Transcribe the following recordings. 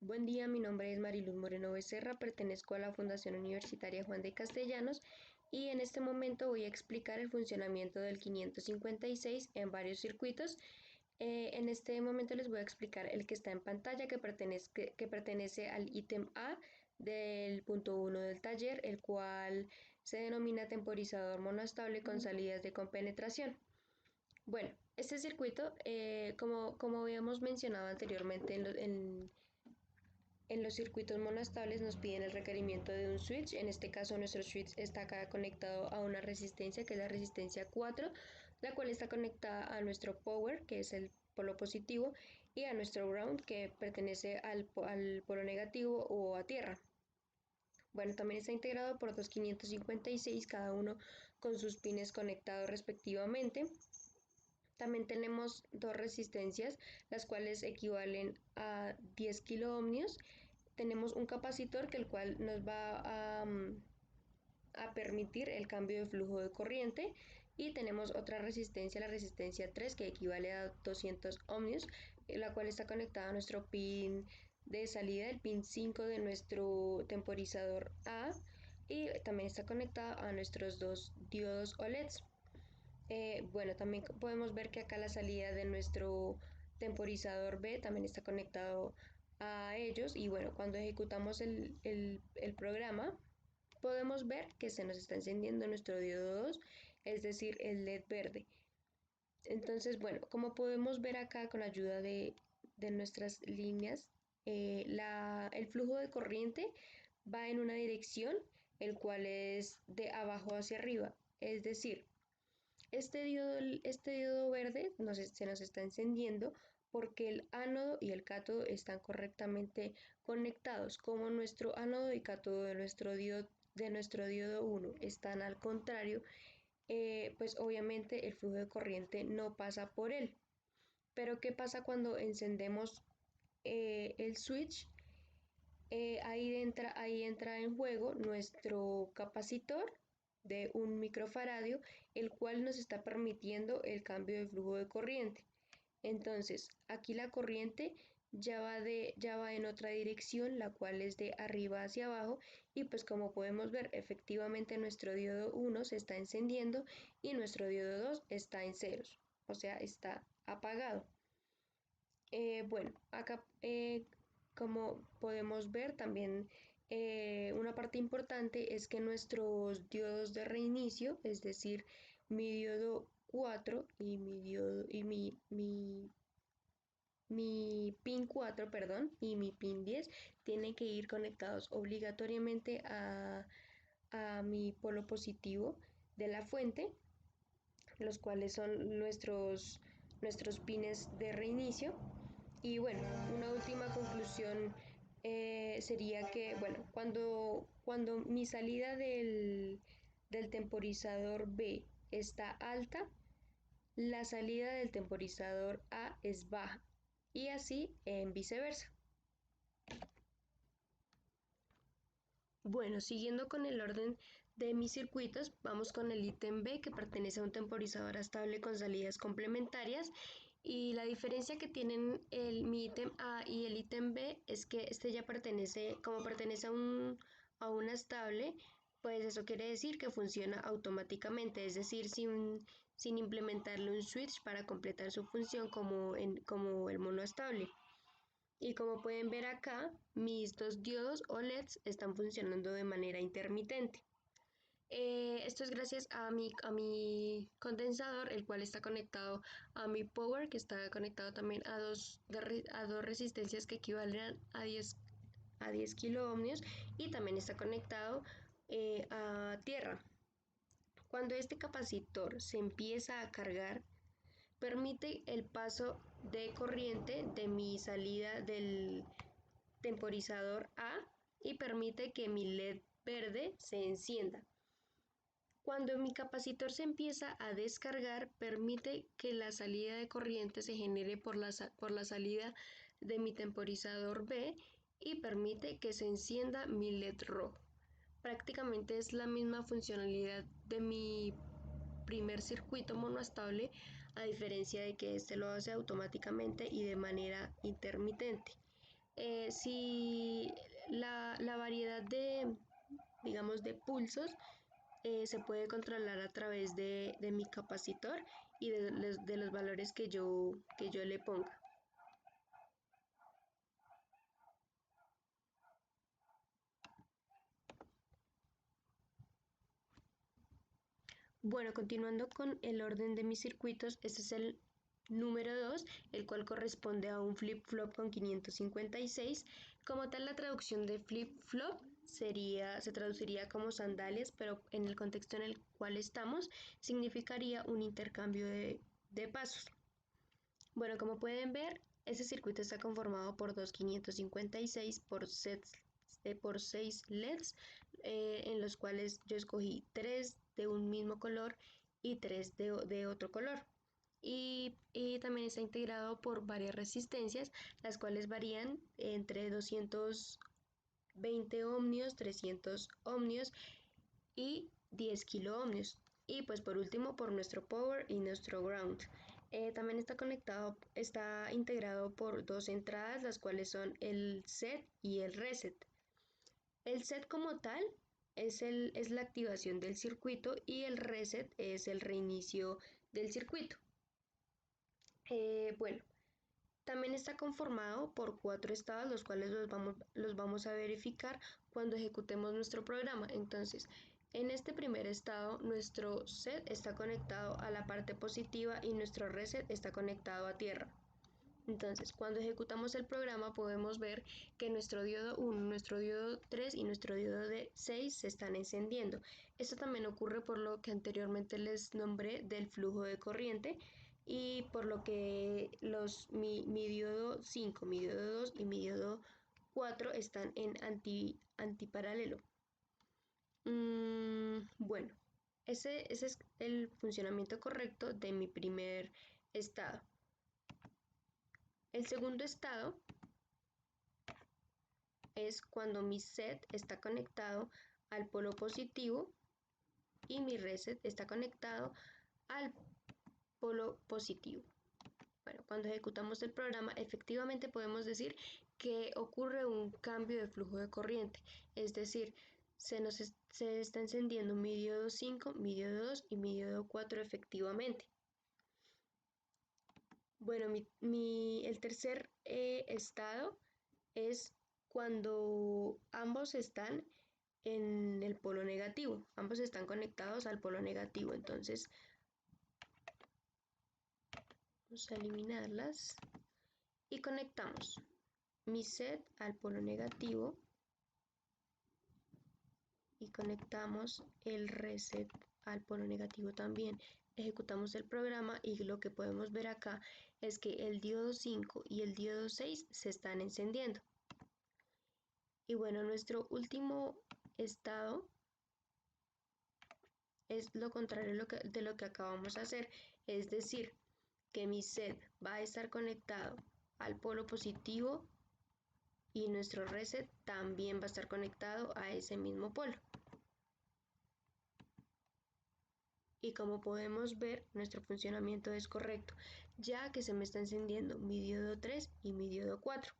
Buen día, mi nombre es Mariluz Moreno Becerra, pertenezco a la Fundación Universitaria Juan de Castellanos y en este momento voy a explicar el funcionamiento del 556 en varios circuitos. En este momento les voy a explicar el que está en pantalla que pertenece al ítem A del punto 1 del taller, el cual se denomina temporizador monoestable con salidas de compenetración. Bueno, este circuito, como habíamos mencionado anteriormente en los circuitos monoestables nos piden el requerimiento de un switch. En este caso nuestro switch está acá conectado a una resistencia que es la resistencia 4, la cual está conectada a nuestro power, que es el polo positivo, y a nuestro ground, que pertenece al polo negativo o a tierra. Bueno, también está integrado por dos 556, cada uno con sus pines conectados respectivamente. También tenemos dos resistencias, las cuales equivalen a 10 kiloohmios. Tenemos un capacitor que el cual nos va a permitir el cambio de flujo de corriente, y tenemos otra resistencia, la resistencia 3, que equivale a 200 ohmios, la cual está conectada a nuestro pin de salida, el pin 5 de nuestro temporizador A, y también está conectada a nuestros dos diodos OLEDs. Bueno, también podemos ver que acá la salida de nuestro temporizador B también está conectado a ellos, y bueno, cuando ejecutamos el programa podemos ver que se nos está encendiendo nuestro diodo 2, es decir, el LED verde. Entonces, bueno, como podemos ver acá con ayuda de nuestras líneas, el flujo de corriente va en una dirección, el cual es de abajo hacia arriba, es decir, este diodo verde se nos está encendiendo porque el ánodo y el cátodo están correctamente conectados. Como nuestro ánodo y cátodo de nuestro diodo 1 están al contrario, pues obviamente el flujo de corriente no pasa por él. Pero ¿qué pasa cuando encendemos el switch? Ahí entra en juego nuestro capacitor de 1 microfaradio, el cual nos está permitiendo el cambio de flujo de corriente. Entonces, aquí la corriente ya va en otra dirección, la cual es de arriba hacia abajo, y pues como podemos ver, efectivamente nuestro diodo 1 se está encendiendo y nuestro diodo 2 está en ceros, o sea, está apagado. Bueno, acá como podemos ver también, una parte importante es que nuestros diodos de reinicio, es decir, mi diodo 4 y mi pin 4, perdón, y mi pin 10 tienen que ir conectados obligatoriamente a mi polo positivo de la fuente, los cuales son nuestros pines de reinicio. Y bueno, una última conclusión sería que, bueno, cuando mi salida del temporizador B está alta, la salida del temporizador A es baja, y así en viceversa. Bueno, siguiendo con el orden de mis circuitos, vamos con el ítem B, que pertenece a un temporizador estable con salidas complementarias, y la diferencia que tienen mi ítem A y el ítem B es que este ya como pertenece a una estable, pues eso quiere decir que funciona automáticamente, es decir, sin implementarle un switch para completar su función como el monoestable. Y como pueden ver acá, mis dos diodos OLEDs están funcionando de manera intermitente. Esto es gracias a mi condensador, el cual está conectado a mi power, que está conectado también a dos resistencias que equivalen a 10 kiloohmios, y también está conectado a tierra. Cuando este capacitor se empieza a cargar, permite el paso de corriente de mi salida del temporizador A y permite que mi LED verde se encienda. Cuando mi capacitor se empieza a descargar, permite que la salida de corriente se genere por la salida de mi temporizador B, y permite que se encienda mi LED rojo. Prácticamente es la misma funcionalidad de mi primer circuito monoestable, a diferencia de que este lo hace automáticamente y de manera intermitente. Si la variedad de, digamos, de pulsos se puede controlar a través de mi capacitor y de los valores que yo le ponga. Bueno, continuando con el orden de mis circuitos, este es el número 2, el cual corresponde a un flip-flop con 556. Como tal, la traducción de flip-flop se traduciría como sandalias, pero en el contexto en el cual estamos, significaría un intercambio de pasos. Bueno, como pueden ver, este circuito está conformado por dos 556 por 6 LEDs, en los cuales yo escogí 3 de un mismo color y 3 de otro color. Y también está integrado por varias resistencias, las cuales varían entre 220 ohmios, 300 ohmios y 10 kilo ohmios. Y pues por último por nuestro power y nuestro ground. También está integrado por dos entradas, las cuales son el set y el reset. El set como tal es la activación del circuito y el reset es el reinicio del circuito. Bueno, también está conformado por cuatro estados, los cuales los vamos a verificar cuando ejecutemos nuestro programa. Entonces, en este primer estado, nuestro set está conectado a la parte positiva y nuestro reset está conectado a tierra. Entonces, cuando ejecutamos el programa podemos ver que nuestro diodo 1, nuestro diodo 3 y nuestro diodo de 6 se están encendiendo. Esto también ocurre por lo que anteriormente les nombré del flujo de corriente y por lo que mi diodo 5, mi diodo 2 y mi diodo 4 están en antiparalelo. Bueno, ese es el funcionamiento correcto de mi primer estado. El segundo estado es cuando mi set está conectado al polo positivo y mi reset está conectado al polo positivo. Bueno, cuando ejecutamos el programa, efectivamente podemos decir que ocurre un cambio de flujo de corriente, es decir, se está encendiendo mi diodo 5, mi diodo 2 y mi diodo 4 efectivamente. Bueno, el tercer estado es cuando ambos están en el polo negativo, ambos están conectados al polo negativo, entonces vamos a eliminarlas y conectamos mi set al polo negativo y conectamos el reset al polo negativo también. Ejecutamos el programa y lo que podemos ver acá es que el diodo 5 y el diodo 6 se están encendiendo. Y bueno, nuestro último estado es lo contrario de lo que acabamos de hacer, es decir, que mi set va a estar conectado al polo positivo y nuestro reset también va a estar conectado a ese mismo polo. Y como podemos ver, nuestro funcionamiento es correcto, ya que se me está encendiendo mi diodo 3 y mi diodo 4.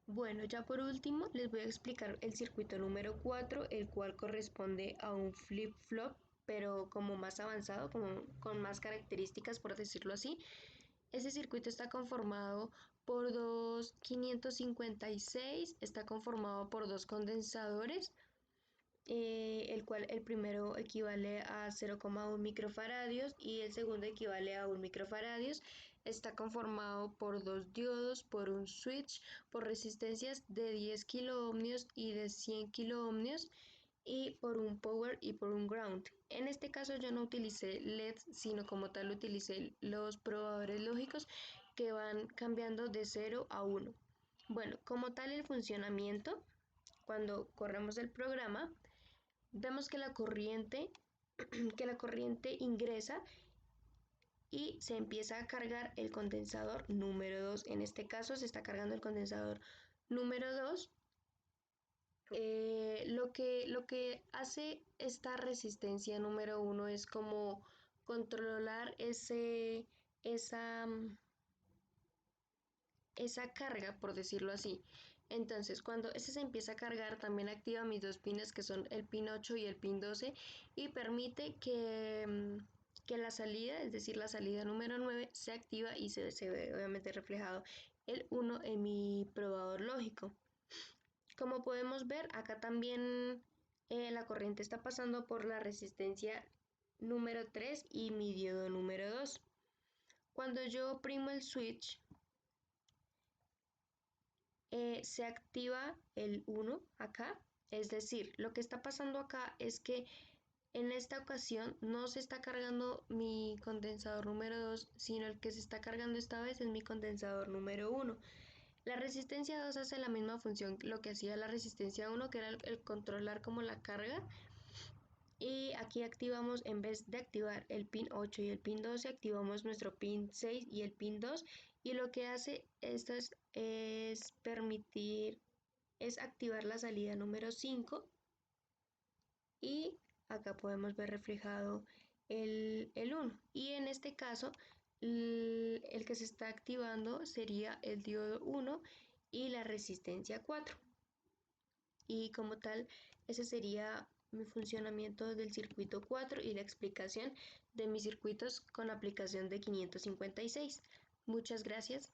Bueno, ya por último les voy a explicar el circuito número 4, el cual corresponde a un flip-flop, pero como más avanzado, como con más características, por decirlo así. Ese circuito está conformado por dos 556, está conformado por dos condensadores, el cual el primero equivale a 0,1 microfaradios y el segundo equivale a 1 microfaradios. Está conformado por dos diodos, por un switch, por resistencias de 10 kiloohmios y de 100 kiloohmios y por un power y por un ground. En este caso yo no utilicé LEDs, sino como tal utilicé los probadores lógicos que van cambiando de 0 a 1. Bueno, como tal el funcionamiento, cuando corremos el programa, vemos que que la corriente ingresa y se empieza a cargar el condensador número 2. En este caso se está cargando el condensador número 2. Lo que hace esta resistencia número 1 es como controlar esa esa carga, por decirlo así. Entonces, cuando ese se empieza a cargar, también activa mis dos pines que son el pin 8 y el pin 12 y permite que la salida, es decir, la salida número 9, se activa y se ve obviamente reflejado el 1 en mi probador lógico. Como podemos ver, acá también la corriente está pasando por la resistencia número 3 y mi diodo número 2. Cuando yo oprimo el switch, se activa el 1 acá, es decir, lo que está pasando acá es que en esta ocasión no se está cargando mi condensador número 2, sino el que se está cargando esta vez es mi condensador número 1. La resistencia 2 hace la misma función lo que hacía la resistencia 1, que era el controlar como la carga. Y aquí activamos, en vez de activar el pin 8 y el pin 12, activamos nuestro pin 6 y el pin 2. Y lo que hace esto es permitir, es activar la salida número 5. Y acá podemos ver reflejado el 1. Y en este caso, el que se está activando sería el diodo 1 y la resistencia 4. Y como tal, ese sería mi funcionamiento del circuito 4 y la explicación de mis circuitos con aplicación de 556. Muchas gracias.